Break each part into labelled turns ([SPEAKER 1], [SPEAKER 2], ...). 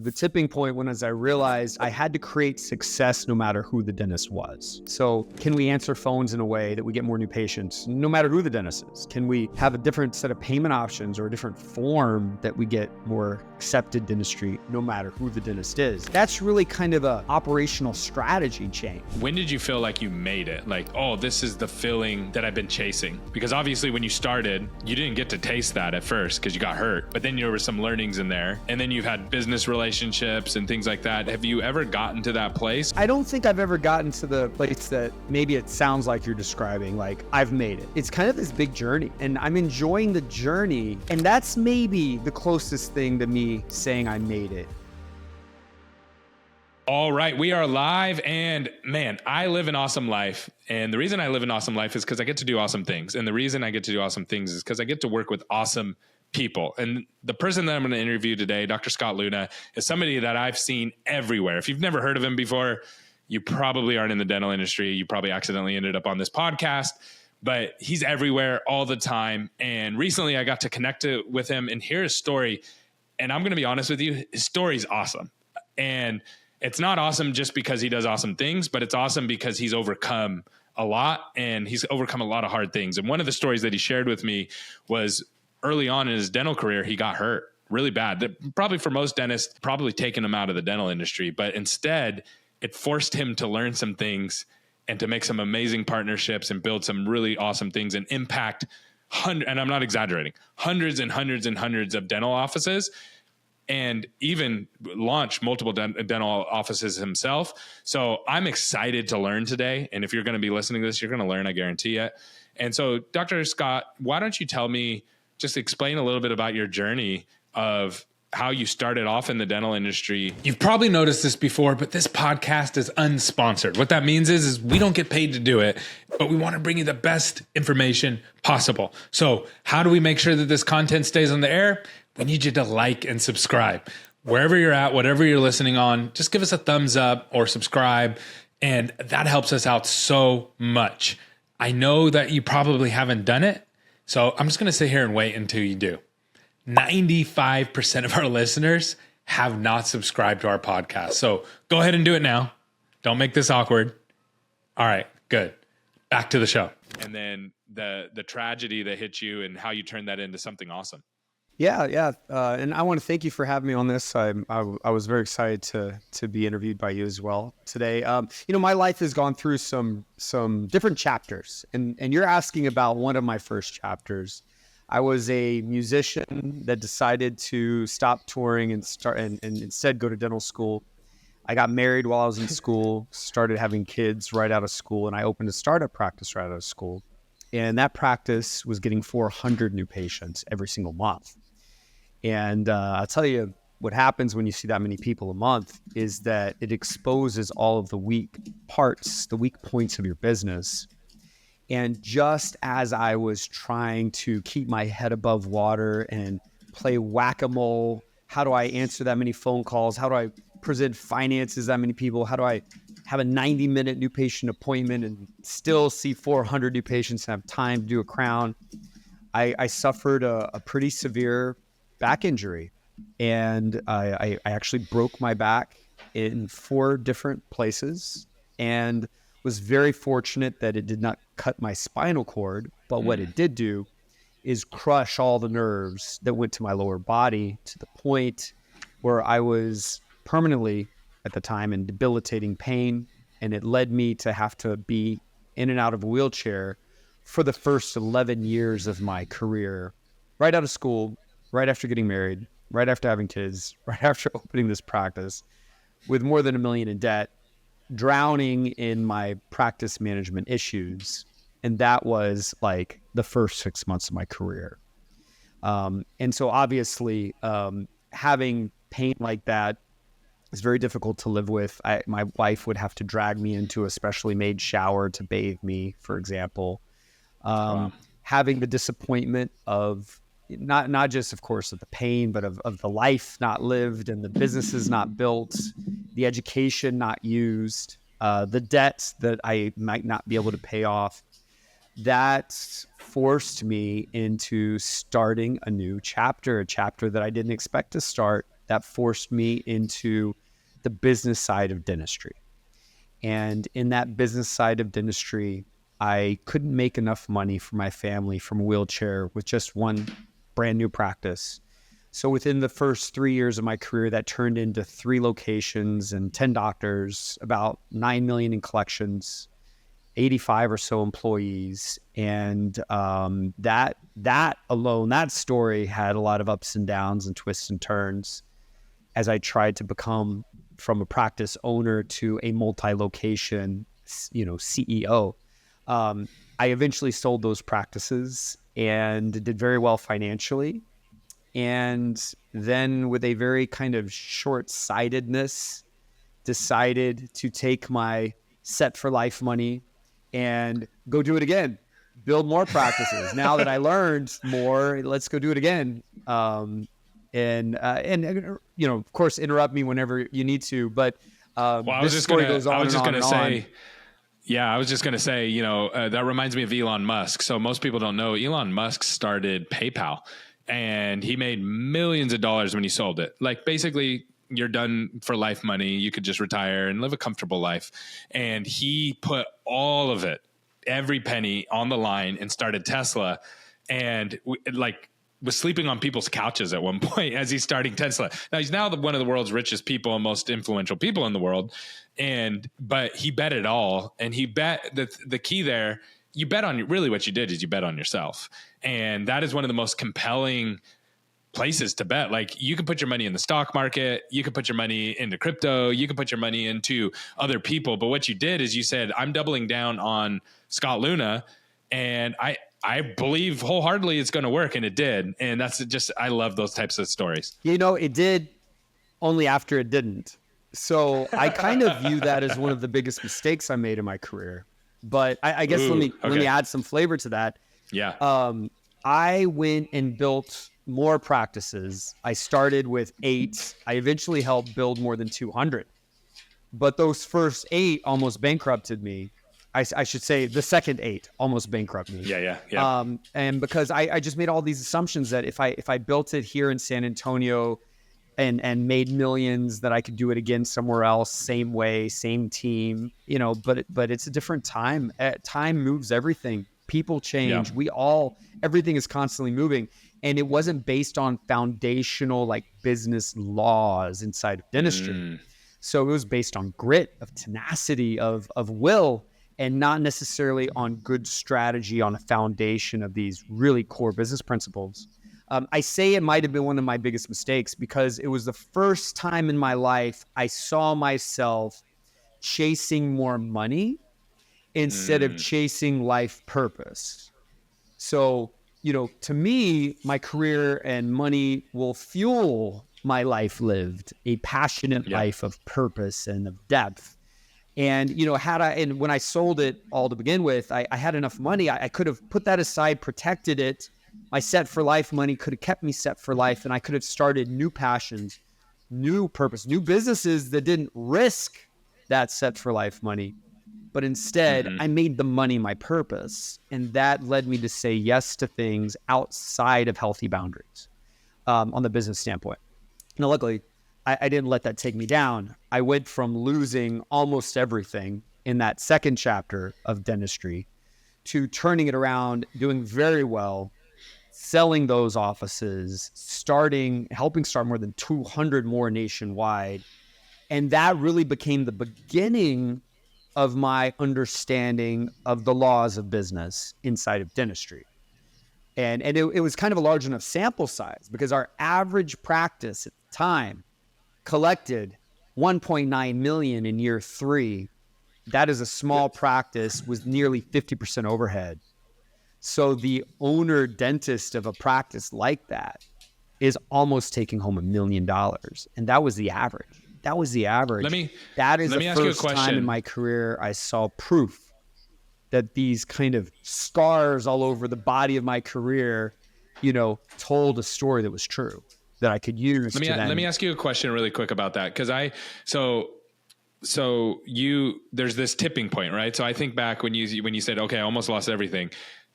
[SPEAKER 1] The tipping point was I realized I had to create success no matter who the dentist was. So can we answer phones in a way that we get more new patients no matter who the dentist is? Can we have a different set of payment options or a different form that we get more accepted dentistry no matter who the dentist is? That's really kind of a operational strategy change.
[SPEAKER 2] When did you feel like you made it? Like, oh, this is the feeling that I've been chasing? Because obviously when you started, you didn't get to taste that at first because you got hurt, but then there were some learnings in there. And then you've had business relationships and things like that. Have you ever gotten to that place?
[SPEAKER 1] I don't think I've ever gotten to the place that maybe it sounds like you're describing, like I've made it. It's kind of this big journey and I'm enjoying the journey. And that's maybe the closest thing to me saying I made it.
[SPEAKER 2] All right, we are live and man, I live an awesome life. And the reason I live an awesome life is because I get to do awesome things. And the reason I get to do awesome things is because I get to work with awesome people. And the person that I'm going to interview today, Dr. Scott Leune, is somebody that I've seen everywhere. If you've never heard of him before, you probably aren't in the dental industry. You probably accidentally ended up on this podcast, but he's everywhere all the time. And recently I got to connect with him and hear his story. And I'm going to be honest with you, his story's awesome. And it's not awesome just because he does awesome things, but it's awesome because he's overcome a lot and he's overcome a lot of hard things. And one of the stories that he shared with me was early on in his dental career, he got hurt really bad. That probably for most dentists, probably taken him out of the dental industry, but instead it forced him to learn some things and to make some amazing partnerships and build some really awesome things and impact and I'm not exaggerating, hundreds and hundreds and hundreds of dental offices and even launch multiple dental offices himself. So I'm excited to learn today. And if you're going to be listening to this, you're going to learn, I guarantee it. And so Dr. Scott, why don't you tell me, just explain a little bit about your journey of how you started off in the dental industry. You've probably noticed this before, but this podcast is unsponsored. What that means is we don't get paid to do it, but we want to bring you the best information possible. So how do we make sure that this content stays on the air? We need you to like and subscribe. Wherever you're at, whatever you're listening on, just give us a thumbs up or subscribe. And that helps us out so much. I know that you probably haven't done it. So I'm just going to sit here and wait until you do. 95% of our listeners have not subscribed to our podcast. So go ahead and do it now. Don't make this awkward. All right, good. Back to the show. And then the tragedy that hit you and how you turned that into something awesome.
[SPEAKER 1] Yeah. And I want to thank you for having me on this. I was very excited to be interviewed by you as well today. My life has gone through some different chapters, and you're asking about one of my first chapters. I was a musician that decided to stop touring and instead go to dental school. I got married while I was in school, started having kids right out of school, and I opened a startup practice right out of school. And that practice was getting 400 new patients every single month. And I'll tell you what happens when you see that many people a month is that it exposes all of the weak parts, the weak points of your business. And just as I was trying to keep my head above water and play whack-a-mole, how do I answer that many phone calls? How do I present finances that many people? How do I have a 90-minute new patient appointment and still see 400 new patients and have time to do a crown? I suffered a pretty severe back injury, and I actually broke my back in 4 different places and was very fortunate that it did not cut my spinal cord. But what it did do is crush all the nerves that went to my lower body to the point where I was permanently at the time in debilitating pain. And it led me to have to be in and out of a wheelchair for the first 11 years of my career, right out of school, right after getting married, right after having kids, right after opening this practice with more than $1 million in debt, drowning in my practice management issues. And that was like the first 6 months of my career. And so obviously having pain like that is very difficult to live with. My wife would have to drag me into a specially made shower to bathe me, for example. Wow. Having the disappointment of not just, of course, of the pain, but of the life not lived and the businesses not built, the education not used, the debts that I might not be able to pay off. That forced me into starting a new chapter, a chapter that I didn't expect to start. that forced me into the business side of dentistry. And in that business side of dentistry, I couldn't make enough money for my family from a wheelchair with just one brand new practice. So within the first 3 years of my career, that turned into 3 locations and 10 doctors, about 9 million in collections, 85 or so employees. And that alone, that story had a lot of ups and downs and twists and turns as I tried to become from a practice owner to a multi-location, CEO. I eventually sold those practices and did very well financially. And then with a very kind of short-sightedness, decided to take my set for life money and go do it again, build more practices. Now that I learned more, let's go do it again. And of course, interrupt me whenever you need to. But
[SPEAKER 2] I was just going to say, that reminds me of Elon Musk. So most people don't know Elon Musk started PayPal, and he made millions of dollars when he sold it. Like basically, you're done for life money. You could just retire and live a comfortable life. And he put all of it, every penny on the line, and started Tesla. And was sleeping on people's couches at one point as he's starting Tesla. Now he's now one of the world's richest people and most influential people in the world. But he bet it all. And he bet the key there, you bet on really what you did is you bet on yourself. And that is one of the most compelling places to bet. Like you can put your money in the stock market, you can put your money into crypto, you can put your money into other people. But what you did is you said, I'm doubling down on Scott Leune, and I believe wholeheartedly it's going to work. And it did. And that's just, I love those types of stories.
[SPEAKER 1] It did, only after it didn't. So I kind of view that as one of the biggest mistakes I made in my career. But I guess let me add some flavor to that.
[SPEAKER 2] Yeah.
[SPEAKER 1] I went and built more practices. I started with 8. I eventually helped build more than 200. But those first 8 almost bankrupted me. I should say the second 8 almost bankrupted me.
[SPEAKER 2] Yeah.
[SPEAKER 1] And because I just made all these assumptions that if I built it here in San Antonio and made millions, that I could do it again somewhere else, same way, same team, but it's a different time. Time moves everything. People change.
[SPEAKER 2] Yeah.
[SPEAKER 1] Everything is constantly moving. And it wasn't based on foundational business laws inside of dentistry. So it was based on grit, of tenacity, of will, and not necessarily on good strategy on a foundation of these really core business principles. I say it might have been one of my biggest mistakes because it was the first time in my life I saw myself chasing more money instead of chasing life purpose. So, to me, my career and money will fuel my life lived, a passionate life of purpose and of depth. And, when I sold it all to begin with, I had enough money. I could have put that aside, protected it. My set for life money could have kept me set for life. And I could have started new passions, new purpose, new businesses that didn't risk that set for life money. But instead, I made the money my purpose. And that led me to say yes to things outside of healthy boundaries on the business standpoint. Now, luckily, I didn't let that take me down. I went from losing almost everything in that second chapter of dentistry to turning it around, doing very well, selling those offices, helping start more than 200 more nationwide. And that really became the beginning of my understanding of the laws of business inside of dentistry. And it was kind of a large enough sample size because our average practice at the time collected 1.9 million in year 3. That is a small practice with nearly 50% overhead. So the owner dentist of a practice like that is almost taking home $1 million. And that was the average. That is the first time in my career I saw proof that these kind of scars all over the body of my career, told a story that was true that I could use.
[SPEAKER 2] Let me ask you a question really quick about that. There's this tipping point, right? So I think back when you said, okay, I almost lost everything.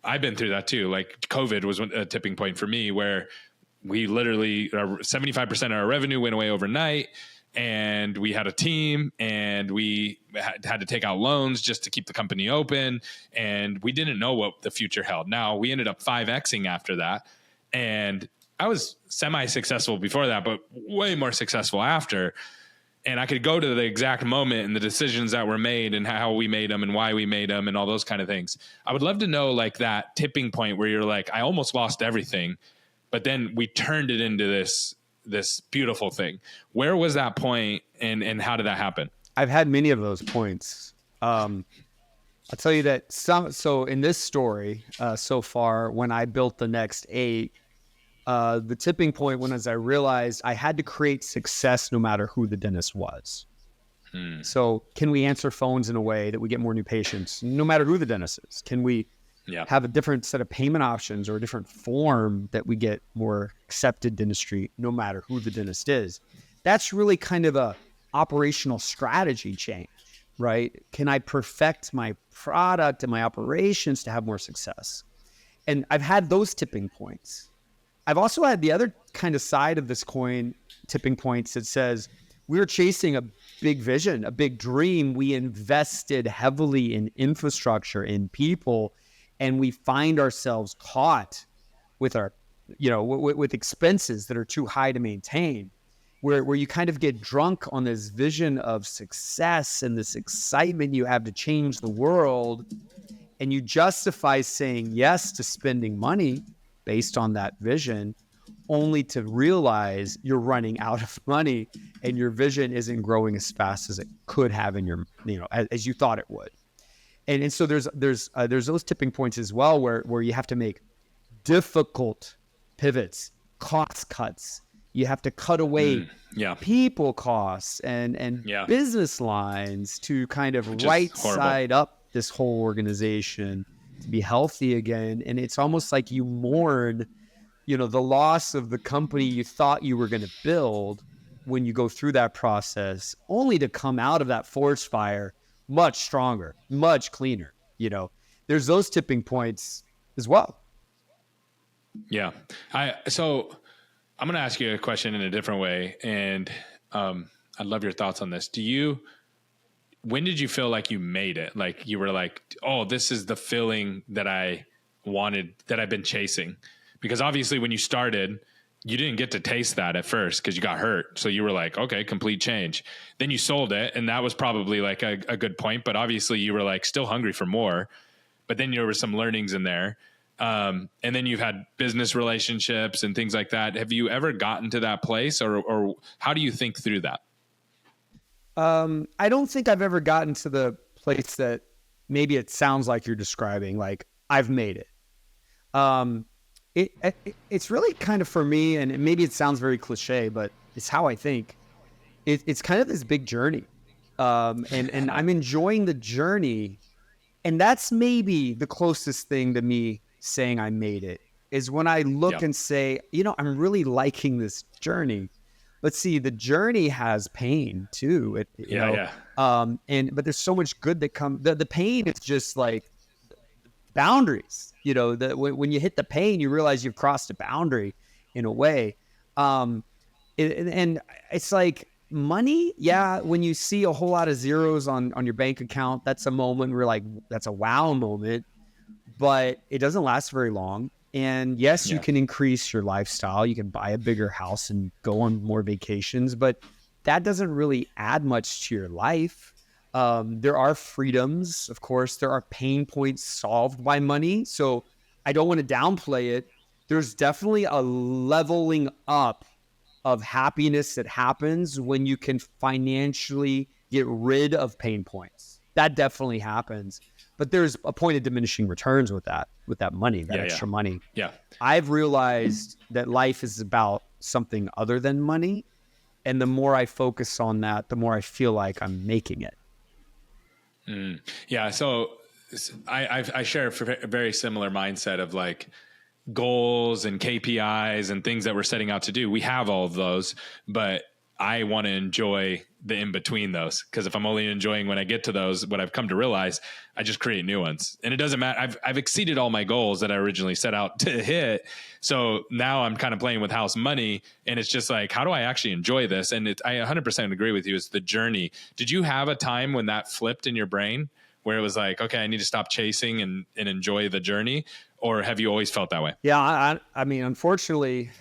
[SPEAKER 2] I've been through that too. Like COVID was a tipping point for me where we literally 75% of our revenue went away overnight, and we had a team, and we had to take out loans just to keep the company open. And we didn't know what the future held. Now we ended up 5Xing after that. And I was semi-successful before that, but way more successful after. And I could go to the exact moment and the decisions that were made and how we made them and why we made them and all those kind of things. I would love to know like that tipping point where you're like, I almost lost everything, but then we turned it into this beautiful thing. Where was that point, and how did that happen?
[SPEAKER 1] I've had many of those points. I'll tell you that so in this story, so far, when I built the next 8, the tipping point was I realized I had to create success no matter who the dentist was. So can we answer phones in a way that we get more new patients no matter who the dentist is? Can we have a different set of payment options or a different form that we get more accepted dentistry no matter who the dentist is? That's really kind of a operational strategy change, right? Can I perfect my product and my operations to have more success? And I've had those tipping points. I've also had the other kind of side of this coin, tipping points, that says we were chasing a big vision, a big dream. We invested heavily in infrastructure, in people, and we find ourselves caught with our, with expenses that are too high to maintain, where you kind of get drunk on this vision of success and this excitement you have to change the world, and you justify saying yes to spending money based on that vision, only to realize you're running out of money and your vision isn't growing as fast as it could have in your, as you thought it would. And so there's those tipping points as well where you have to make difficult pivots, cost cuts. You have to cut away people costs and business lines to kind of right side up this whole organization to be healthy again. And it's almost like you mourn, the loss of the company you thought you were going to build when you go through that process, only to come out of that forest fire much stronger, much cleaner. There's those tipping points as well.
[SPEAKER 2] Yeah. So I'm going to ask you a question in a different way. And I'd love your thoughts on this. When did you feel like you made it? Like you were like, oh, this is the feeling that I wanted, that I've been chasing? Because obviously when you started, you didn't get to taste that at first because you got hurt. So you were like, okay, complete change. Then you sold it. And that was probably like a good point. But obviously you were like still hungry for more. But then there were some learnings in there. And then you've had business relationships and things like that. Have you ever gotten to that place, or how do you think through that?
[SPEAKER 1] I don't think I've ever gotten to the place that maybe it sounds like you're describing, like I've made it. It's really kind of, for me, and maybe it sounds very cliche, but it's how I think. It's kind of this big journey. And I'm enjoying the journey. And that's maybe the closest thing to me saying I made it, is when I look and say, I'm really liking this journey. But see, the journey has pain too. But there's so much good that comes. The pain is just like boundaries. When you hit the pain, you realize you've crossed a boundary in a way. And it's like money. Yeah, when you see a whole lot of zeros on your bank account, that's a moment where like that's a wow moment. But it doesn't last very long. And yes, you can increase your lifestyle. You can buy a bigger house and go on more vacations, but that doesn't really add much to your life. There are freedoms, of course. There are pain points solved by money. So I don't want to downplay it. There's definitely a leveling up of happiness that happens when you can financially get rid of pain points. That definitely happens. But there's a point of diminishing returns with that money, that extra money.
[SPEAKER 2] Yeah.
[SPEAKER 1] I've realized that life is about something other than money. And the more I focus on that, the more I feel like I'm making it.
[SPEAKER 2] Yeah. So I share a very similar mindset of like goals and KPIs and things that we're setting out to do. We have all of those, but I want to enjoy the in between those. Because if I'm only enjoying when I get to those, what I've come to realize, I just create new ones. And it doesn't matter. I've exceeded all my goals that I originally set out to hit. So now I'm kind of playing with house money, and it's just like, how do I actually enjoy this? And I 100% agree with you. It's the journey. Did you have a time when that flipped in your brain where it was like, okay, I need to stop chasing and enjoy the journey? Or have you always felt that way?
[SPEAKER 1] Yeah, I mean, unfortunately,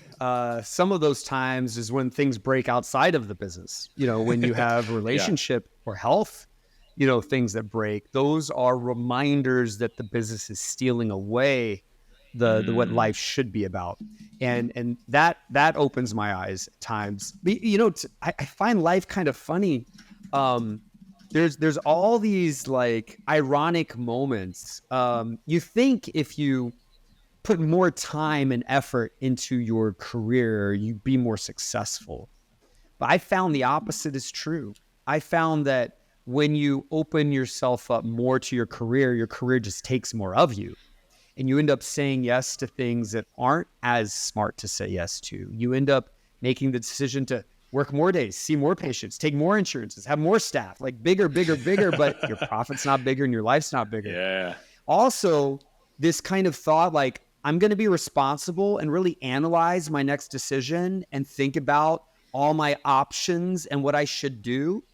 [SPEAKER 1] some of those times is when things break outside of the business. When you have relationship or health, things that break. Those are reminders that the business is stealing away the what life should be about, and that opens my eyes at times. I find life kind of funny. There's all these like ironic moments. You think if you put more time and effort into your career, you'd be more successful. But I found the opposite is true. I found that when you open yourself up more to your career just takes more of you. And you end up saying yes to things that aren't as smart to say yes to. You end up making the decision to work more days, see more patients, take more insurances, have more staff, like bigger, but your profit's not bigger and your life's not bigger.
[SPEAKER 2] Yeah.
[SPEAKER 1] Also, this kind of thought, like, I'm going to be responsible and really analyze my next decision and think about all my options and what I should do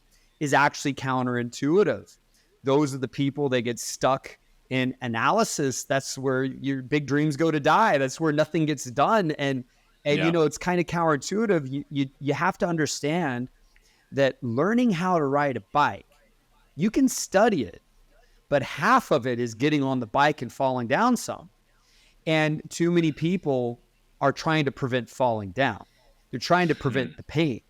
[SPEAKER 1] is actually counterintuitive. Those are the people that get stuck in analysis. That's where your big dreams go to die. That's where nothing gets done. And it's kind of counterintuitive. You have to understand that learning how to ride a bike, you can study it, but half of it is getting on the bike and falling down some. And too many people are trying to prevent falling down. They're trying to prevent the pain.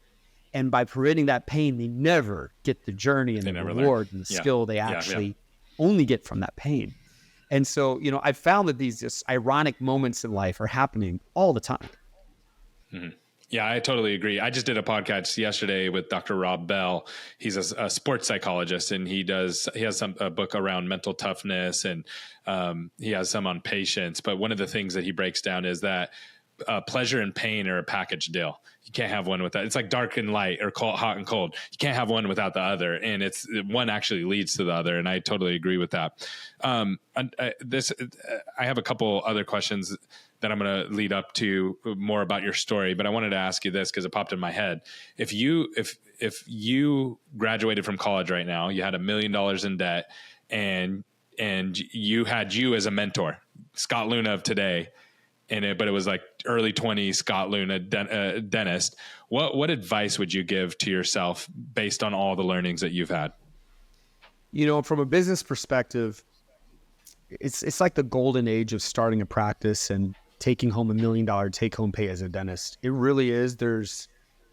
[SPEAKER 1] And by preventing that pain, they never get the journey and the reward and the skill they actually only get from that pain. And so, I've found that these just ironic moments in life are happening all the time.
[SPEAKER 2] Mm-hmm. Yeah, I totally agree. I just did a podcast yesterday with Dr. Rob Bell. He's a sports psychologist, and he has a book around mental toughness, and he has some on patience. But one of the things that he breaks down is that pleasure and pain are a package deal. You can't have one without. It's like dark and light, or cold, hot and cold. You can't have one without the other, and it's one actually leads to the other. And I totally agree with that. I have a couple other questions that I'm going to lead up to more about your story, but I wanted to ask you this because it popped in my head. If you graduated from college right now, you had $1 million in debt, and you had you as a mentor, Scott Leune of today, but it was like early 20s Scott Leune, a dentist. What advice would you give to yourself based on all the learnings that you've had?
[SPEAKER 1] From a business perspective, it's like the golden age of starting a practice and taking home $1 million take-home pay as a dentist. It really is.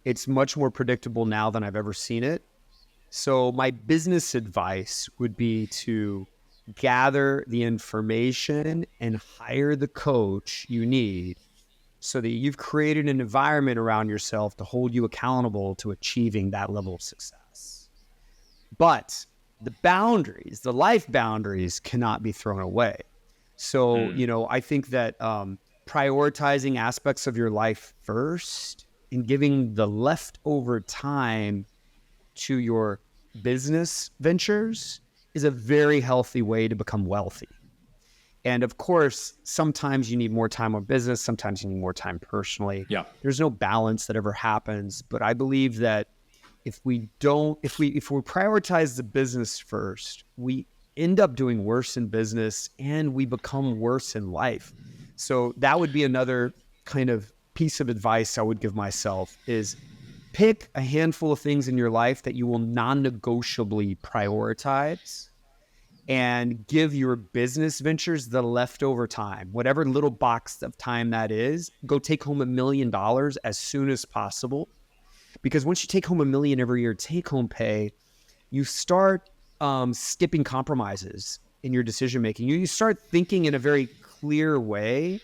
[SPEAKER 1] It's much more predictable now than I've ever seen it. So my business advice would be to gather the information and hire the coach you need so that you've created an environment around yourself to hold you accountable to achieving that level of success. But the life boundaries cannot be thrown away. So, I think that prioritizing aspects of your life first and giving the leftover time to your business ventures is a very healthy way to become wealthy. And of course, sometimes you need more time on business. Sometimes you need more time personally.
[SPEAKER 2] Yeah.
[SPEAKER 1] There's no balance that ever happens. But I believe that if we prioritize the business first, we end up doing worse in business and we become worse in life. So that would be another kind of piece of advice I would give myself is pick a handful of things in your life that you will non-negotiably prioritize and give your business ventures the leftover time, whatever little box of time that is. Go take home $1 million as soon as possible. Because once you take home $1 million every year take home pay, you start skipping compromises in your decision making. You start thinking in a very clear way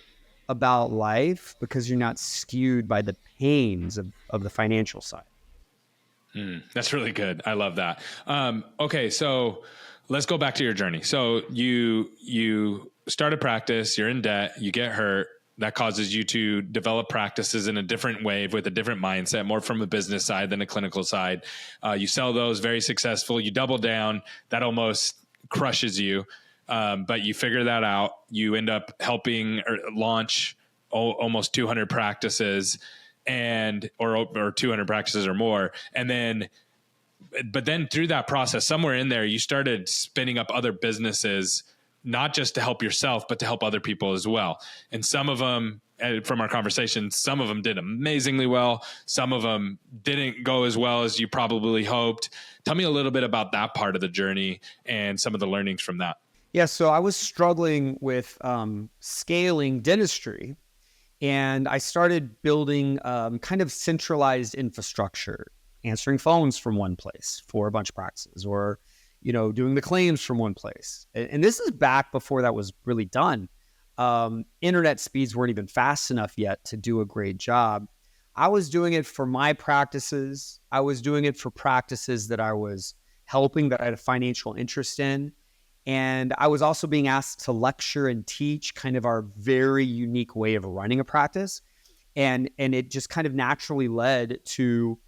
[SPEAKER 1] about life because you're not skewed by the pains of the financial side.
[SPEAKER 2] That's really good. I love that. Okay, so let's go back to your journey. So you start a practice, you're in debt, you get hurt. that causes you to develop practices in a different way with a different mindset, more from a business side than a clinical side. You sell those, very successful. You double down. That almost crushes you. But you figure that out. You end up helping or launch almost 200 practices or 200 practices or more. But then through that process, somewhere in there, you started spinning up other businesses, not just to help yourself, but to help other people as well. And some of them, from our conversation, some of them did amazingly well. Some of them didn't go as well as you probably hoped. Tell me a little bit about that part of the journey and some of the learnings from that.
[SPEAKER 1] Yeah, so I was struggling with scaling dentistry, and I started building kind of centralized infrastructure, answering phones from one place for a bunch of practices, or doing the claims from one place. And this is back before that was really done. Internet speeds weren't even fast enough yet to do a great job. I was doing it for my practices. I was doing it for practices that I was helping, that I had a financial interest in. And I was also being asked to lecture and teach kind of our very unique way of running a practice. And it just kind of naturally led to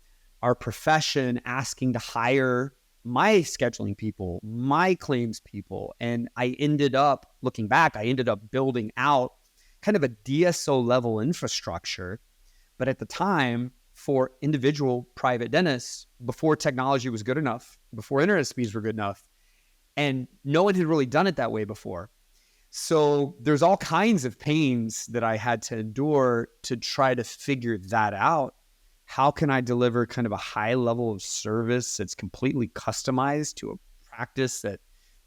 [SPEAKER 1] our profession asking to hire my scheduling people, my claims people. And I ended up, looking back, building out kind of a DSO level infrastructure. But at the time, for individual private dentists, before technology was good enough, before internet speeds were good enough, and no one had really done it that way before. So there's all kinds of pains that I had to endure to try to figure that out. How can I deliver kind of a high level of service that's completely customized to a practice that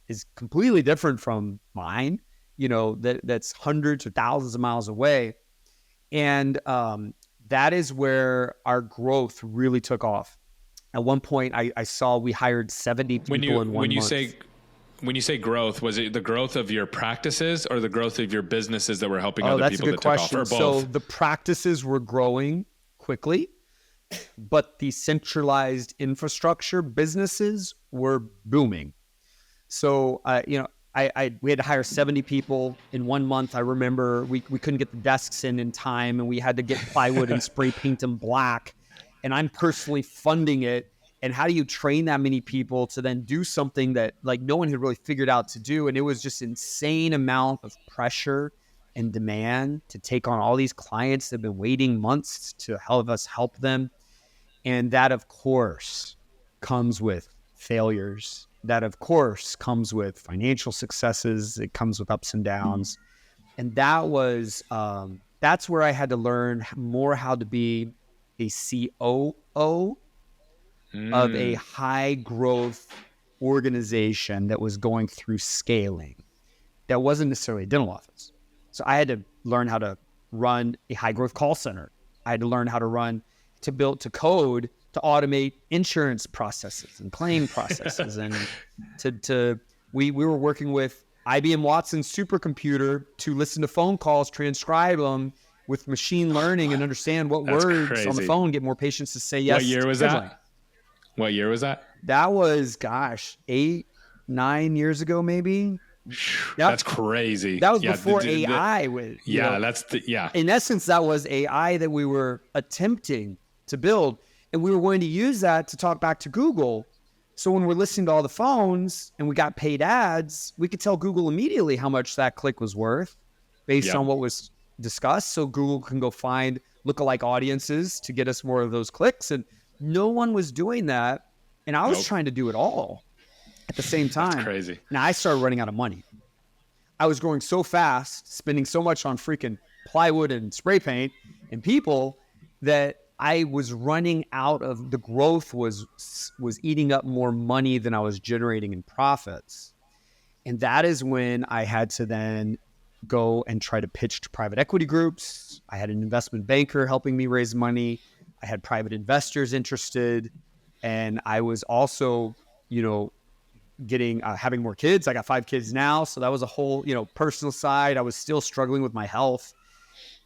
[SPEAKER 1] is completely different from mine, that's hundreds or thousands of miles away. And that is where our growth really took off. At one point, I saw we hired 70 people in 1 month.
[SPEAKER 2] When you say growth, was it the growth of your practices or the growth of your businesses that were helping other people that took off, or both?
[SPEAKER 1] So the practices were growing quickly, but the centralized infrastructure businesses were booming. So, we had to hire 70 people in 1 month. I remember we couldn't get the desks in time, and we had to get plywood and spray paint them black. And I'm personally funding it. And how do you train that many people to then do something that no one had really figured out to do? And it was just insane amount of pressure and demand to take on all these clients that have been waiting months to help us help them. And that, of course, comes with failures. That, of course, comes with financial successes. It comes with ups and downs. And that was, that's where I had to learn more how to be a COO of a high growth organization that was going through scaling. That wasn't necessarily a dental office. So I had to learn how to run a high growth call center. I had to learn how to code to automate insurance processes and claim processes. And we were working with IBM Watson's supercomputer to listen to phone calls, transcribe them with machine learning, and understand what words crazy. On the phone get more patients to say yes.
[SPEAKER 2] What year was that? What year was that?
[SPEAKER 1] That was, 8-9 years ago, maybe.
[SPEAKER 2] Yep. That's crazy.
[SPEAKER 1] That was before AI. In essence, that was AI that we were attempting to build. And we were going to use that to talk back to Google. So when we're listening to all the phones and we got paid ads, we could tell Google immediately how much that click was worth based on what was discussed. So Google can go find lookalike audiences to get us more of those clicks. And no one was doing that. And I was trying to do it all at the same time.
[SPEAKER 2] That's crazy.
[SPEAKER 1] Now I started running out of money. I was growing so fast, spending so much on freaking plywood and spray paint and people, that I was running out of, the growth was eating up more money than I was generating in profits. And that is when I had to then go and try to pitch to private equity groups. I had an investment banker helping me raise money. I had private investors interested. And I was also, having more kids. I got 5 kids now. So that was a whole, personal side. I was still struggling with my health.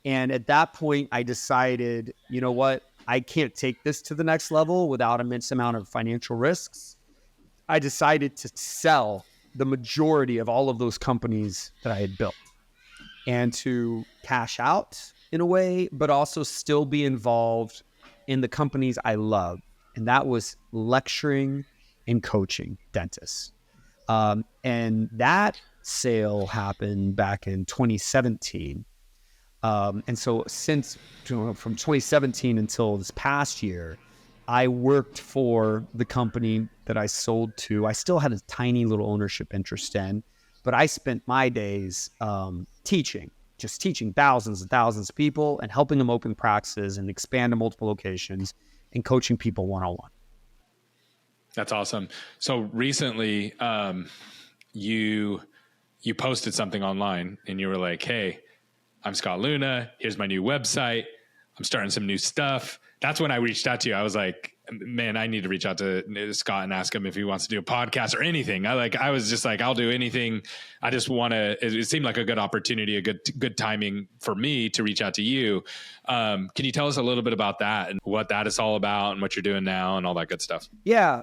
[SPEAKER 1] And at that point, I decided, you know what? I can't take this to the next level without immense amount of financial risks. I decided to sell the majority of all of those companies that I had built. and to cash out in a way, but also still be involved in the companies I love. And that was lecturing and coaching dentists. And that sale happened back in 2017. And so since from 2017 until this past year, I worked for the company that I sold to. I still had a tiny little ownership interest in, but I spent my days teaching, just teaching thousands and thousands of people and helping them open practices and expand to multiple locations and coaching people one-on-one.
[SPEAKER 2] That's awesome. So recently, you posted something online and you were like, "Hey, I'm Scott Leune. Here's my new website. I'm starting some new stuff." That's when I reached out to you. I was like, man, I need to reach out to Scott and ask him if he wants to do a podcast or anything. I was just like, I'll do anything. I just want to, it seemed like a good opportunity, a good timing for me to reach out to you. Can you tell us a little bit about that and what that is all about and what you're doing now and all that good stuff?
[SPEAKER 1] Yeah.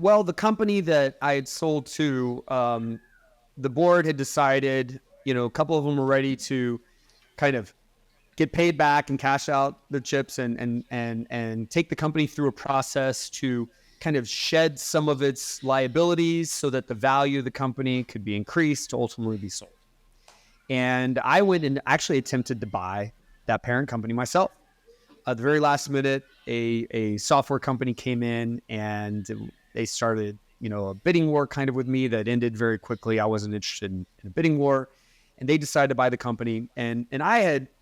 [SPEAKER 1] Well, the company that I had sold to, the board had decided, a couple of them were ready to kind of get paid back and cash out their chips and take the company through a process to kind of shed some of its liabilities so that the value of the company could be increased to ultimately be sold. And I went and actually attempted to buy that parent company myself. At the very last minute, a software company came in and they started, a bidding war kind of with me that ended very quickly. I wasn't interested in a bidding war, and they decided to buy the company. And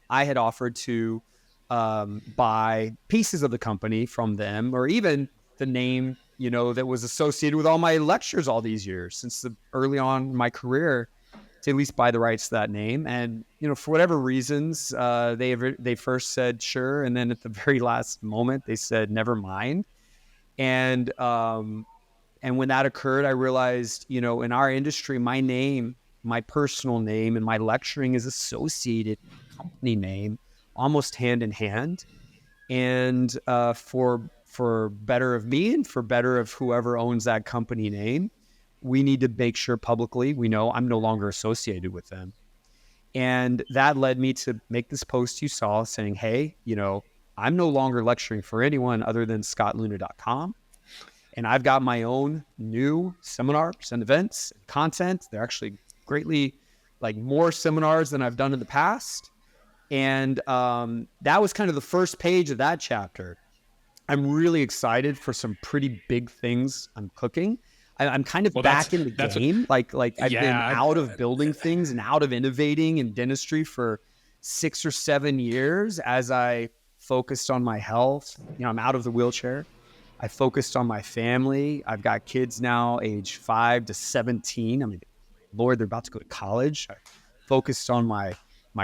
[SPEAKER 1] I had offered to buy pieces of the company from them, or even the name, that was associated with all my lectures all these years since early on in my career, to at least buy the rights to that name. And, for whatever reasons, they first said sure. And then at the very last moment, they said, never mind. And when that occurred, I realized, in our industry, my name, my personal name and my lecturing is associated with the company name almost hand in hand. And for better of me and for better of whoever owns that company name, we need to make sure publicly we know I'm no longer associated with them. And that led me to make this post you saw saying, hey, I'm no longer lecturing for anyone other than scottleune.com. And I've got my own new seminars and events and content. They're actually greatly more seminars than I've done in the past. And that was kind of the first page of that chapter. I'm really excited for some pretty big things I'm cooking. I'm kind of back in the game. I've been out of building things and out of innovating in dentistry for 6 or 7 years as I focused on my health. I'm out of the wheelchair. I focused on my family. I've got kids now age 5 to 17. I mean, Lord, they're about to go to college. I focused on my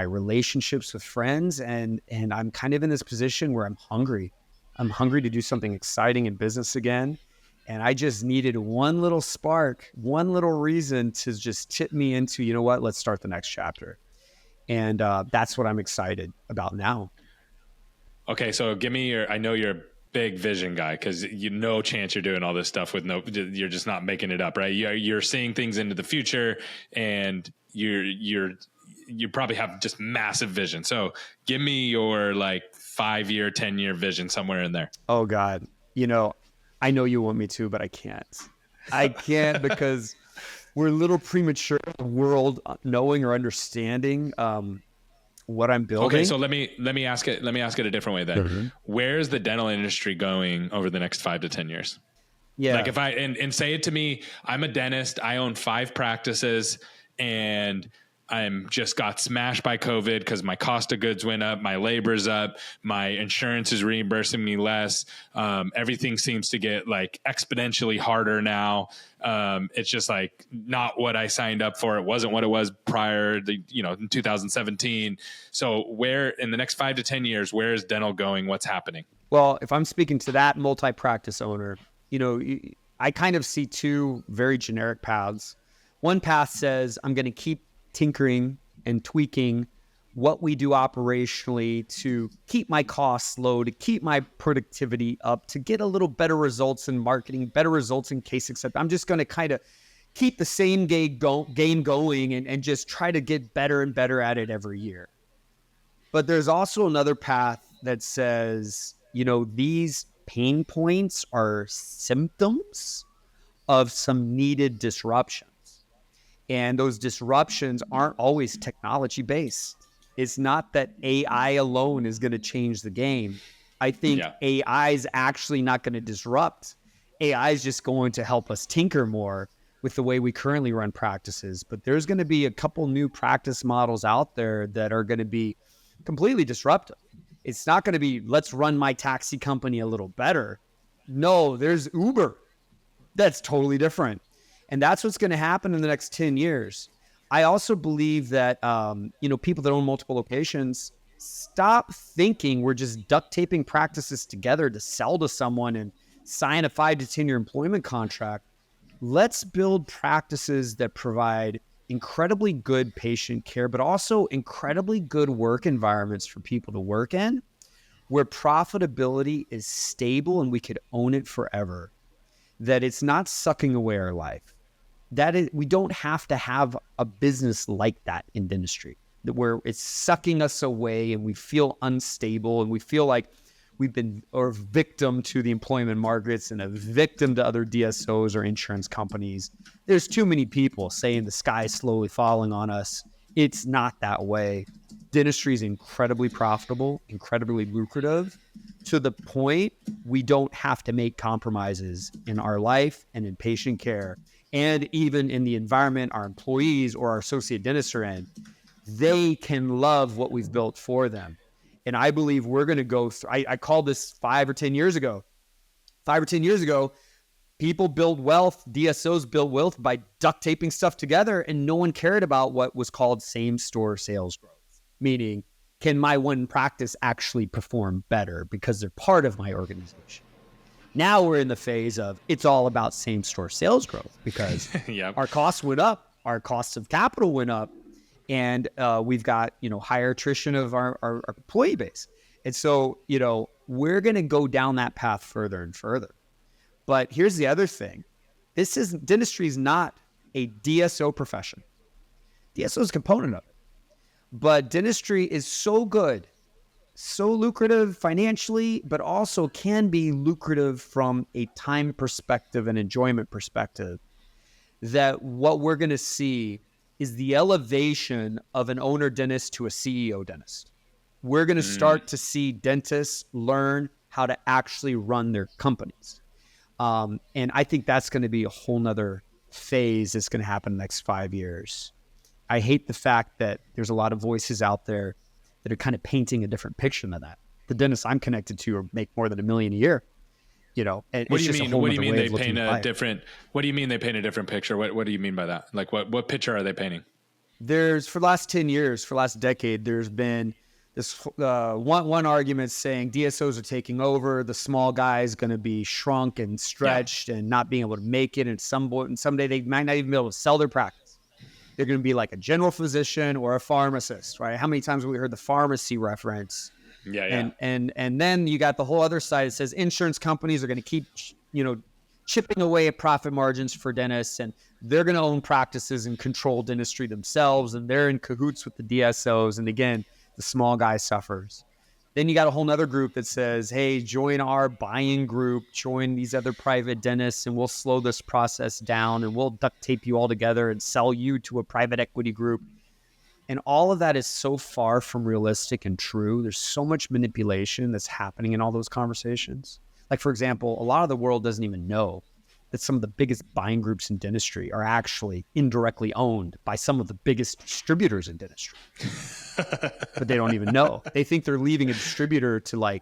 [SPEAKER 1] relationships with friends, and I'm kind of in this position where I'm hungry. I'm hungry to do something exciting in business again. And I just needed one little spark, one little reason to just tip me into, let's start the next chapter. And that's what I'm excited about now.
[SPEAKER 2] Okay. So give me I know you're a big vision guy, because no chance you're doing all this stuff with you're just not making it up, right? You're seeing things into the future, and you probably have just massive vision. So give me your 5-year, 10-year vision somewhere in there.
[SPEAKER 1] Oh God. I know you want me to, but I can't. I can't because we're a little premature in the world knowing or understanding what I'm building.
[SPEAKER 2] Okay, so let me ask it a different way then. Mm-hmm. Where's the dental industry going over the next 5 to 10 years?
[SPEAKER 1] Yeah.
[SPEAKER 2] If I and say it to me, I'm a dentist, I own 5 practices, and I'm just got smashed by COVID because my cost of goods went up, my labor's up, my insurance is reimbursing me less. Everything seems to get exponentially harder now. It's just not what I signed up for. It wasn't what it was prior to, in 2017. So where in the next 5 to 10 years, where is dental going? What's happening?
[SPEAKER 1] Well, if I'm speaking to that multi-practice owner, I kind of see 2 very generic paths. One path says I'm going to keep tinkering and tweaking what we do operationally to keep my costs low, to keep my productivity up, to get a little better results in marketing, better results in case acceptance. I'm just going to kind of keep the same game going and just try to get better and better at it every year. But there's also another path that says, these pain points are symptoms of some needed disruptions. And those disruptions aren't always technology based. It's not that AI alone is going to change the game. I think AI is actually not going to disrupt. AI is just going to help us tinker more with the way we currently run practices. But there's going to be a couple new practice models out there that are going to be completely disruptive. It's not going to be, let's run my taxi company a little better. No, there's Uber. That's totally different. And that's what's going to happen in the next 10 years. I also believe that, people that own multiple locations, stop thinking we're just duct taping practices together to sell to someone and sign a 5 to 10 year employment contract. Let's build practices that provide incredibly good patient care, but also incredibly good work environments for people to work in, where profitability is stable and we could own it forever. That it's not sucking away our life. That is, we don't have to have a business like that in dentistry, where it's sucking us away and we feel unstable and we feel like we've been a victim to the employment markets and a victim to other DSOs or insurance companies. There's too many people saying the sky is slowly falling on us. It's not that way. Dentistry is incredibly profitable, incredibly lucrative, to the point we don't have to make compromises in our life and in patient care, and even in the environment our employees or our associate dentists are in. They can love what we've built for them. And I believe we're going to go through, I called this 5 or 10 years ago. 5 or 10 years ago, people build wealth, DSOs build wealth by duct taping stuff together, and no one cared about what was called same store sales growth. Meaning, can my one practice actually perform better because they're part of my organization? Now we're in the phase of it's all about same store sales growth because our costs went up, our costs of capital went up, and we've got higher attrition of our employee base. And so we're going to go down that path further and further. But here's the other thing: dentistry is not a DSO profession. DSO is a component of it. But dentistry is so good, so lucrative financially, but also can be lucrative from a time perspective and enjoyment perspective, that what we're going to see is the elevation of an owner dentist to a CEO dentist. We're going to start to see dentists learn how to actually run their companies. And I think that's going to be a whole nother phase that's going to happen in the next 5 years. I hate the fact that there's a lot of voices out there that are kind of painting a different picture than that. The dentists I'm connected to make more than $1 million a year. And
[SPEAKER 2] what do you mean? What do you mean they paint a different? What do you mean they paint a different picture? What do you mean by that? Like what picture are they painting?
[SPEAKER 1] For the last 10 years, for the last decade, there's been this one argument saying DSOs are taking over. The small guy is going to be shrunk and stretched and not being able to make it. And someday they might not even be able to sell their practice. They're going to be like a general physician or a pharmacist, right? How many times have we heard the pharmacy reference?
[SPEAKER 2] Yeah.
[SPEAKER 1] And then you got the whole other side. It says insurance companies are going to keep, chipping away at profit margins for dentists, and they're going to own practices and control dentistry themselves, and they're in cahoots with the DSOs. And again, the small guy suffers. Then you got a whole nother group that says, hey, join our buying group, join these other private dentists, and we'll slow this process down, and we'll duct tape you all together and sell you to a private equity group. And all of that is so far from realistic and true. There's so much manipulation that's happening in all those conversations. Like, for example, a lot of the world doesn't even know that some of the biggest buying groups in dentistry are actually indirectly owned by some of the biggest distributors in dentistry. But they don't even know. They think they're leaving a distributor to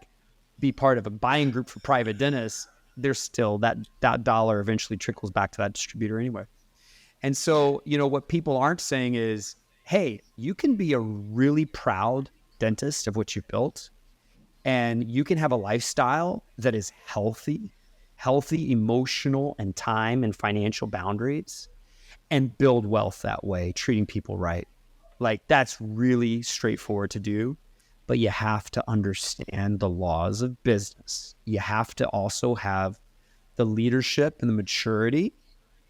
[SPEAKER 1] be part of a buying group for private dentists. They're still, that dollar eventually trickles back to that distributor anyway. And so, what people aren't saying is, hey, you can be a really proud dentist of what you've built, and you can have a lifestyle that is healthy, emotional and time and financial boundaries, and build wealth that way, treating people right. That's really straightforward to do, but you have to understand the laws of business. You have to also have the leadership and the maturity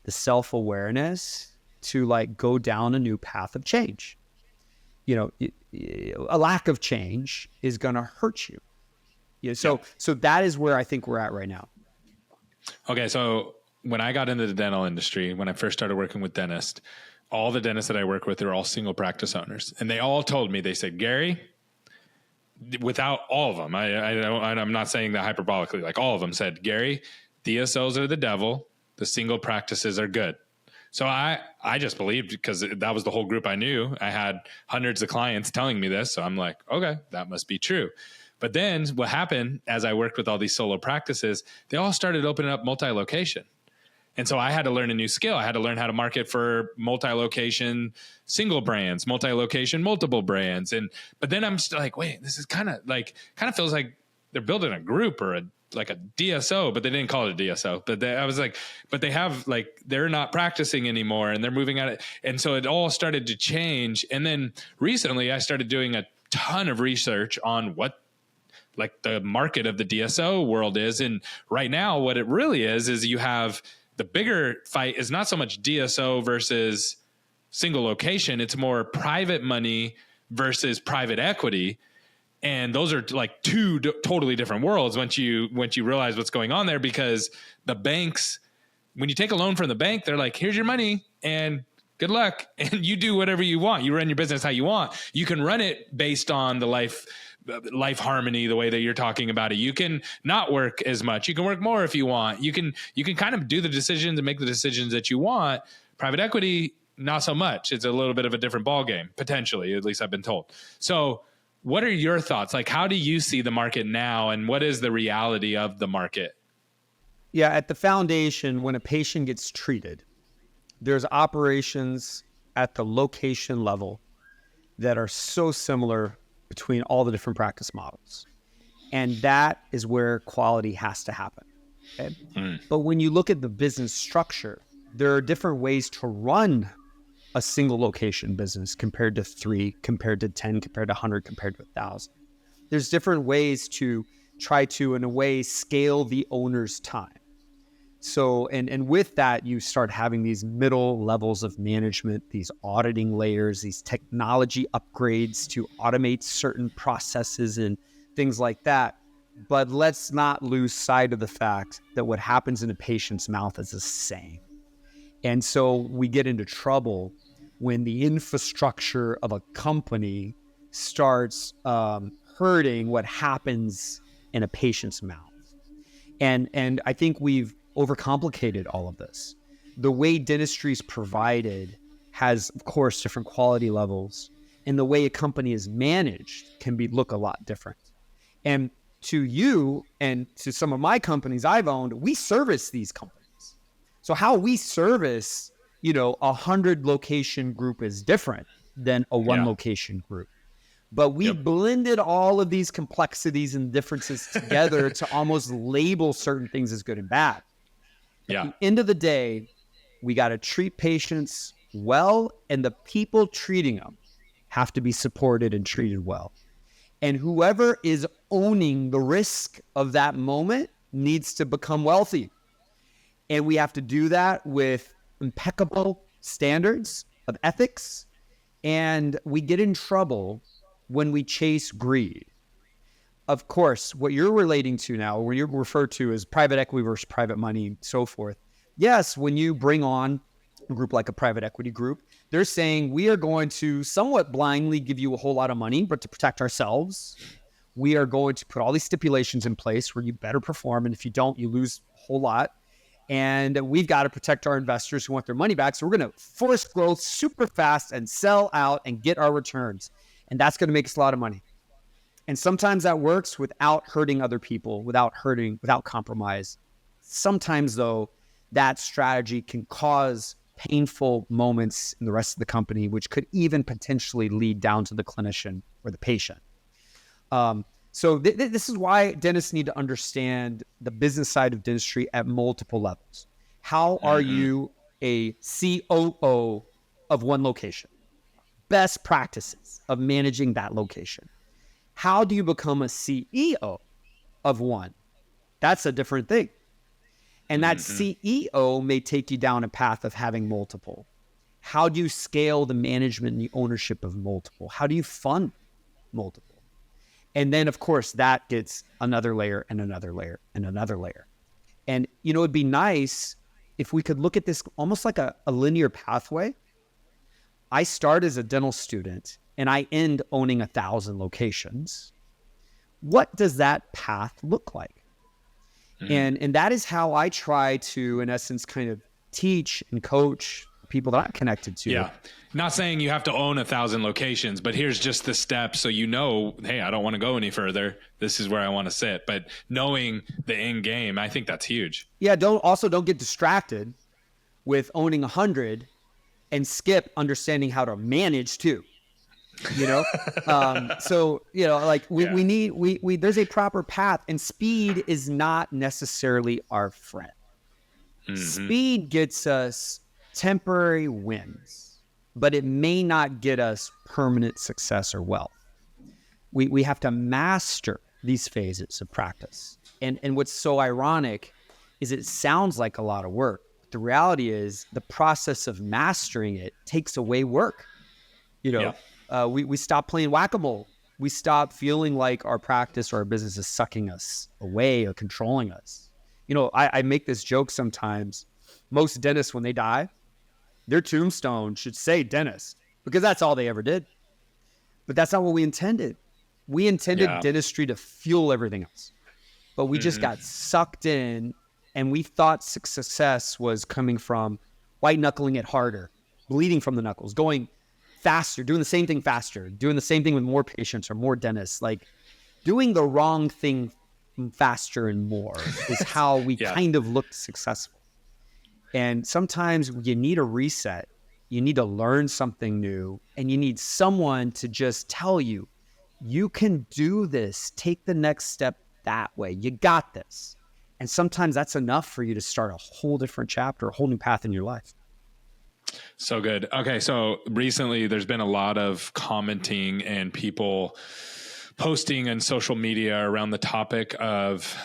[SPEAKER 1] the self-awareness to like go down a new path of change. You know, a lack of change is going to hurt you. Yeah. So that is where I think we're at right now.
[SPEAKER 2] Okay. So when I got into the dental industry, when I first started working with dentists, all the dentists that I work with, they're all single practice owners. And they all told me, they said, Gary, without all of them, I'm not saying that hyperbolically, like all of them said, Gary, DSOs are the devil. The single practices are good. So I just believed, because that was the whole group I knew. I had hundreds of clients telling me this. So I'm like, okay, that must be true. But then what happened as I worked with all these solo practices, they all started opening up multi-location. And so I had to learn a new skill. I had to learn how to market for multi-location single brands, multi-location multiple brands. But then I'm still like, wait, this is kind of feels like they're building a group or a DSO, but they didn't call it a DSO. But I was like, but they have they're not practicing anymore and they're moving out. And so it all started to change. And then recently I started doing a ton of research on what the market of the DSO world is. And right now what it really is you have the bigger fight is not so much DSO versus single location. It's more private money versus private equity. And those are like two totally different worlds once you realize what's going on there, because the banks, when you take a loan from the bank, they're like, here's your money and good luck. And you do whatever you want. You run your business how you want. You can run it based on the life harmony, the way that you're talking about it. You can not work as much. You can work more if you want. You can kind of do the decisions and make the decisions that you want. Private equity, not so much. It's a little bit of a different ballgame, potentially, at least I've been told. So what are your thoughts? Like, how do you see the market now, and what is the reality of the market?
[SPEAKER 1] Yeah, at the foundation, when a patient gets treated, there's operations at the location level that are so similar between all the different practice models. And that is where quality has to happen. Okay? But when you look at the business structure, there are different ways to run a single location business compared to 3, compared to 10, compared to 100, compared to 1,000. There's different ways to try to, in a way, scale the owner's time. So, and with that, you start having these middle levels of management, these auditing layers, these technology upgrades to automate certain processes and things like that. But let's not lose sight of the fact that what happens in a patient's mouth is the same. And so we get into trouble when the infrastructure of a company starts hurting what happens in a patient's mouth. And I think we've overcomplicated all of this. The way dentistry is provided has, of course, different quality levels, and the way a company is managed can look a lot different. And to you and to some of my companies I've owned, we service these companies. So how we service, 100 location group is different than a one location group. But we blended all of these complexities and differences together to almost label certain things as good and bad. At the end of the day, we got to treat patients well, and the people treating them have to be supported and treated well. And whoever is owning the risk of that moment needs to become wealthy. And we have to do that with impeccable standards of ethics. And we get in trouble when we chase greed. Of course, what you're relating to now, when you're referred to as private equity versus private money and so forth. Yes, when you bring on a group like a private equity group, they're saying we are going to somewhat blindly give you a whole lot of money, but to protect ourselves, we are going to put all these stipulations in place where you better perform. And if you don't, you lose a whole lot. And we've got to protect our investors who want their money back. So we're going to force growth super fast and sell out and get our returns. And that's going to make us a lot of money. And sometimes that works without hurting other people, without compromise. Sometimes, though, that strategy can cause painful moments in the rest of the company, which could even potentially lead down to the clinician or the patient. So this is why dentists need to understand the business side of dentistry at multiple levels. How are you a COO of one location? Best practices of managing that location. How do you become a CEO of one? That's a different thing. And that CEO may take you down a path of having multiple. How do you scale the management and the ownership of multiple? How do you fund multiple? And then, of course, that gets another layer and another layer and another layer. And, it'd be nice if we could look at this almost like a linear pathway. I start as a dental student and I end owning 1,000 locations. What does that path look like? And that is how I try to, in essence, kind of teach and coach people that I'm connected to.
[SPEAKER 2] Yeah. Not saying you have to own 1,000 locations, but here's just the steps so hey, I don't want to go any further. This is where I want to sit. But knowing the end game, I think that's huge.
[SPEAKER 1] Yeah, don't get distracted with owning 100 and skip understanding how to manage too. So we need there's a proper path, and speed is not necessarily our friend. Speed gets us temporary wins, but it may not get us permanent success or wealth. We have to master these phases of practice. And what's so ironic is it sounds like a lot of work. But the reality is the process of mastering it takes away work. We stop playing whack-a-mole. We stop feeling like our practice or our business is sucking us away or controlling us. I make this joke sometimes. Most dentists, when they die, their tombstone should say dentist, because that's all they ever did. But that's not what we intended. We intended dentistry to fuel everything else. But we just got sucked in, and we thought success was coming from white-knuckling it harder, bleeding from the knuckles, going faster, doing the same thing faster, doing the same thing with more patients or more dentists. Like, doing the wrong thing faster and more is how we kind of looked successful. And sometimes you need a reset. You need to learn something new, and you need someone to just tell you, you can do this. Take the next step that way. You got this. And sometimes that's enough for you to start a whole different chapter, a whole new path in your life.
[SPEAKER 2] So good. Okay. So recently there's been a lot of commenting and people posting on social media around the topic of,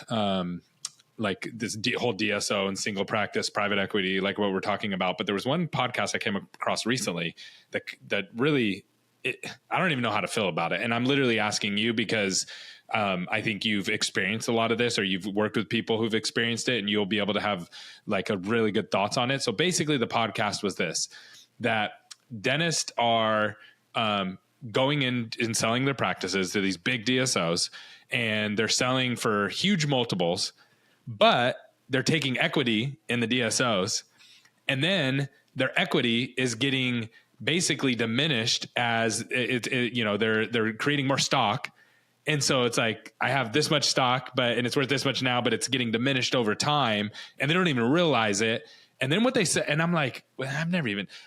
[SPEAKER 2] like this whole DSO and single practice, private equity, like what we're talking about. But there was one podcast I came across recently that really, I don't even know how to feel about it. And I'm literally asking you because I think you've experienced a lot of this, or you've worked with people who've experienced it, and you'll be able to have like a really good thoughts on it. So basically the podcast was this, that dentists are going in and selling their practices to these big DSOs, and they're selling for huge multiples, but they're taking equity in the DSOs, and then their equity is getting basically diminished as they're creating more stock. And so it's like, I have this much stock, and it's worth this much now, but it's getting diminished over time, and they don't even realize it. And then what they say, and I'm like, well,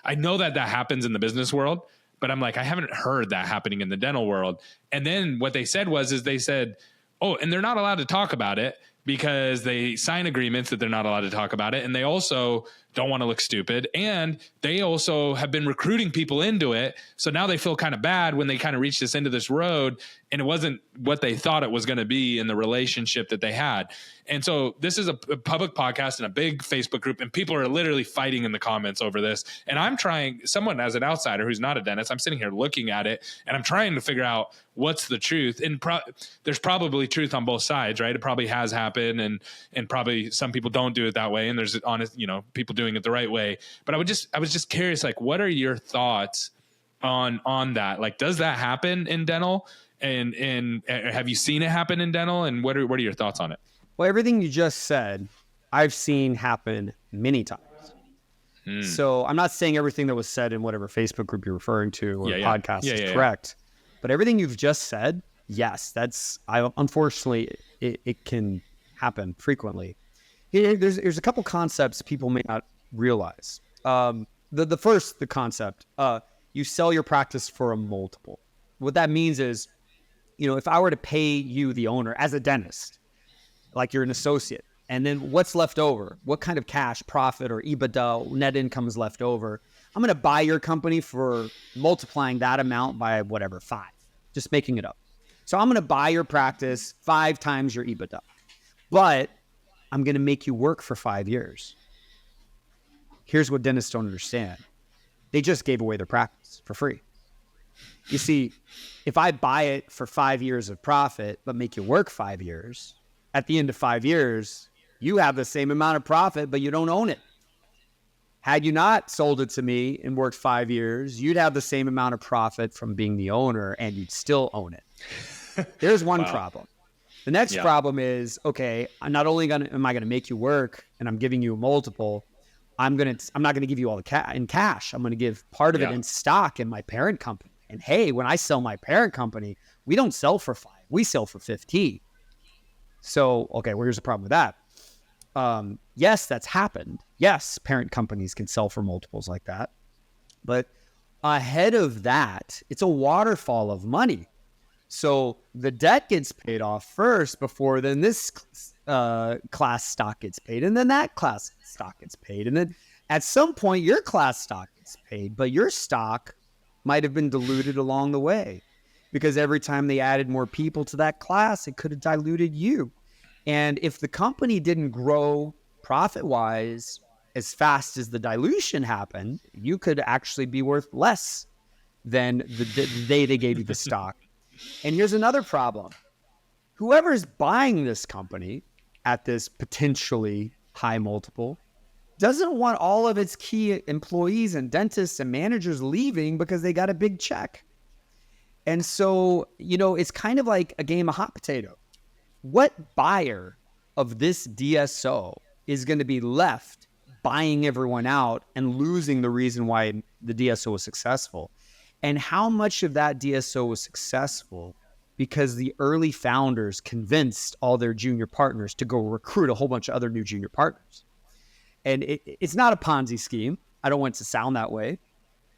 [SPEAKER 2] I know that happens in the business world, but I'm like, I haven't heard that happening in the dental world. And then what they said they said, oh, and they're not allowed to talk about it because they sign agreements that they're not allowed to talk about it. And they also don't want to look stupid. And they also have been recruiting people into it. So now they feel kind of bad when they kind of reach this end of this road, and it wasn't what they thought it was going to be in the relationship that they had. And so this is a public podcast and a big Facebook group, and people are literally fighting in the comments over this. And I'm trying, someone as an outsider who's not a dentist, I'm sitting here looking at it, and I'm trying to figure out what's the truth. And there's probably truth on both sides, right? It probably has happened, and probably some people don't do it that way, and there's honest, people doing it the right way. But I was just curious, like, what are your thoughts on that? Like, does that happen in dental? And have you seen it happen in dental? And what are your thoughts on it?
[SPEAKER 1] Well, everything you just said, I've seen happen many times. So I'm not saying everything that was said in whatever Facebook group you're referring to or podcast is correct. But everything you've just said, yes, unfortunately, it can happen frequently. There's a couple concepts people may not realize. The first concept, you sell your practice for a multiple. What that means is, if I were to pay you, the owner, as a dentist, like you're an associate, and then what's left over, what kind of cash, profit, or EBITDA, net income is left over, I'm going to buy your company for multiplying that amount by 5, just making it up. So I'm going to buy your practice 5 times your EBITDA. But I'm going to make you work for 5 years. Here's what dentists don't understand. They just gave away their practice for free. You see, if I buy it for 5 years of profit, but make you work 5 years, at the end of 5 years, you have the same amount of profit, but you don't own it. Had you not sold it to me and worked 5 years, you'd have the same amount of profit from being the owner and you'd still own it. There's one problem. The next problem is, okay, I'm not only am I going to make you work and I'm giving you a multiple, I'm not going to give you all the in cash. I'm going to give part of it in stock in my parent company. And hey, when I sell my parent company, we don't sell for 5, we sell for 15. So, okay, well, here's the problem with that. Yes, that's happened. Yes, parent companies can sell for multiples like that. But ahead of that, it's a waterfall of money. So the debt gets paid off first before then this class stock gets paid. And then that class stock gets paid. And then at some point, your class stock gets paid. But your stock might have been diluted along the way. Because every time they added more people to that class, it could have diluted you. And if the company didn't grow profit-wise as fast as the dilution happened, you could actually be worth less than the day they gave you the stock. And here's another problem. Whoever's buying this company at this potentially high multiple doesn't want all of its key employees and dentists and managers leaving because they got a big check. And so, it's kind of like a game of hot potato. What buyer of this DSO is going to be left buying everyone out and losing the reason why the DSO was successful? And how much of that DSO was successful because the early founders convinced all their junior partners to go recruit a whole bunch of other new junior partners? And it's not a Ponzi scheme. I don't want it to sound that way.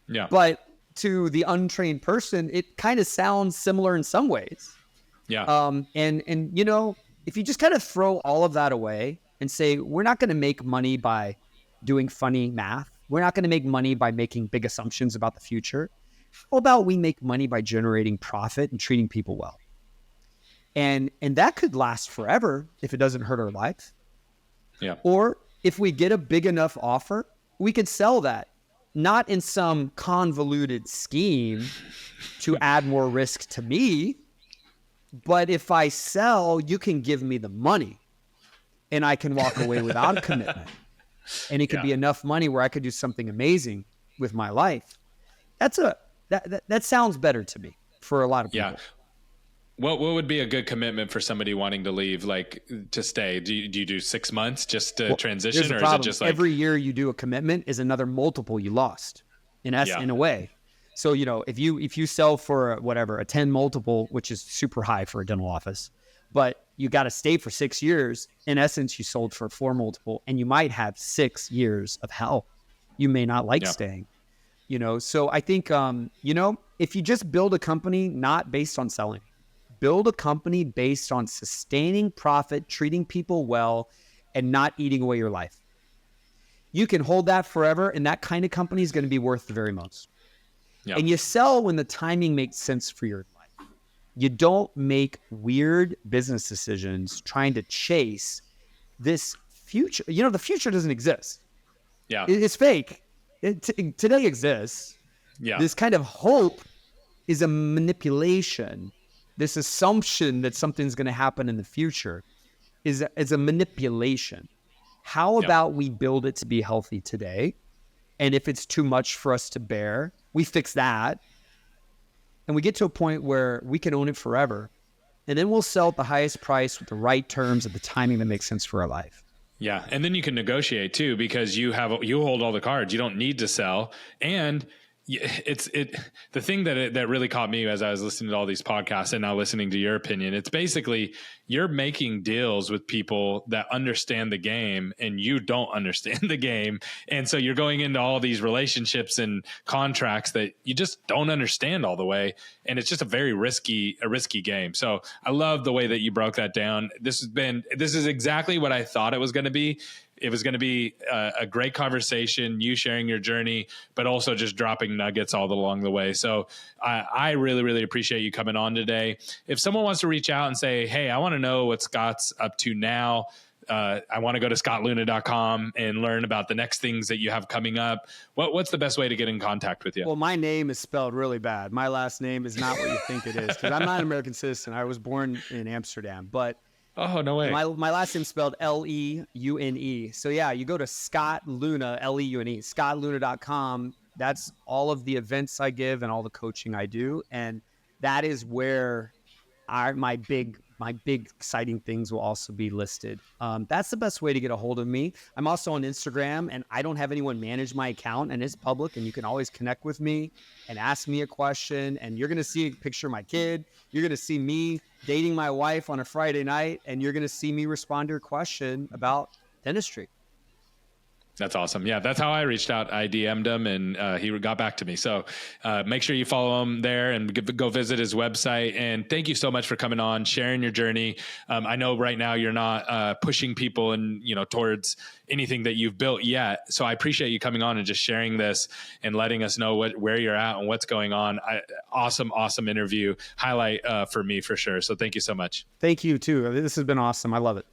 [SPEAKER 2] Yeah.
[SPEAKER 1] But to the untrained person, it kind of sounds similar in some ways.
[SPEAKER 2] Yeah.
[SPEAKER 1] And if you just kind of throw all of that away and say, we're not going to make money by doing funny math. We're not going to make money by making big assumptions about the future. How about we make money by generating profit and treating people well? And that could last forever if it doesn't hurt our life.
[SPEAKER 2] Yeah.
[SPEAKER 1] Or if we get a big enough offer, we could sell that, not in some convoluted scheme to add more risk to me, but if I sell, you can give me the money and I can walk away without a commitment. And it could be enough money where I could do something amazing with my life. That sounds better to me for a lot of people.
[SPEAKER 2] Yeah. What would be a good commitment for somebody wanting to leave, like to stay? Do you do 6 months just to transition, or is it just like
[SPEAKER 1] every year you do a commitment is another multiple you lost in a way? So, if you sell for a 10 multiple, which is super high for a dental office, but you got to stay for 6 years, in essence, you sold for a 4 multiple and you might have 6 years of hell. You may not like staying, So I think, if you just build a company, not based on selling, build a company based on sustaining profit, treating people well, and not eating away your life. You can hold that forever. And that kind of company is going to be worth the very most. Yep. And you sell when the timing makes sense for your life. You don't make weird business decisions trying to chase this future. The future doesn't exist.
[SPEAKER 2] Yeah,
[SPEAKER 1] it's fake. Today exists.
[SPEAKER 2] Yeah,
[SPEAKER 1] this kind of hope is a manipulation. This assumption that something's going to happen in the future is a manipulation. How about we build it to be healthy today? And if it's too much for us to bear, we fix that. And we get to a point where we can own it forever. And then we'll sell at the highest price with the right terms at the timing that makes sense for our life.
[SPEAKER 2] Yeah. And then you can negotiate too, because you hold all the cards. You don't need to sell. And the thing that really caught me as I was listening to all these podcasts and now listening to your opinion, it's basically you're making deals with people that understand the game and you don't understand the game. And so you're going into all these relationships and contracts that you just don't understand all the way. And it's just a very risky game. So I love the way that you broke that down. This is exactly what I thought it was going to be. It was going to be a great conversation, you sharing your journey, but also just dropping nuggets all along the way. So I really, really appreciate you coming on today. If someone wants to reach out and say, hey, I want to know what Scott's up to now, I want to go to scottleune.com and learn about the next things that you have coming up, what's the best way to get in contact with you?
[SPEAKER 1] Well, my name is spelled really bad. My last name is not what you think it is, because I'm not an American citizen. I was born in Amsterdam, but
[SPEAKER 2] oh, no way.
[SPEAKER 1] my last name's spelled Leune. So yeah, you go to Scott Leune, Leune, scottleune.com. That's all of the events I give and all the coaching I do. And that is where my big exciting things will also be listed. That's the best way to get a hold of me. I'm also on Instagram, and I don't have anyone manage my account, and it's public, and you can always connect with me and ask me a question. And you're going to see a picture of my kid. You're going to see me dating my wife on a Friday night, and you're going to see me respond to your question about dentistry.
[SPEAKER 2] That's awesome. Yeah, that's how I reached out. I DM'd him and he got back to me. So make sure you follow him there and go visit his website. And thank you so much for coming on, sharing your journey. I know right now you're not pushing people and towards anything that you've built yet. So I appreciate you coming on and just sharing this and letting us know where you're at and what's going on. Awesome interview. Highlight for me for sure. So thank you so much.
[SPEAKER 1] Thank you too. This has been awesome. I love it.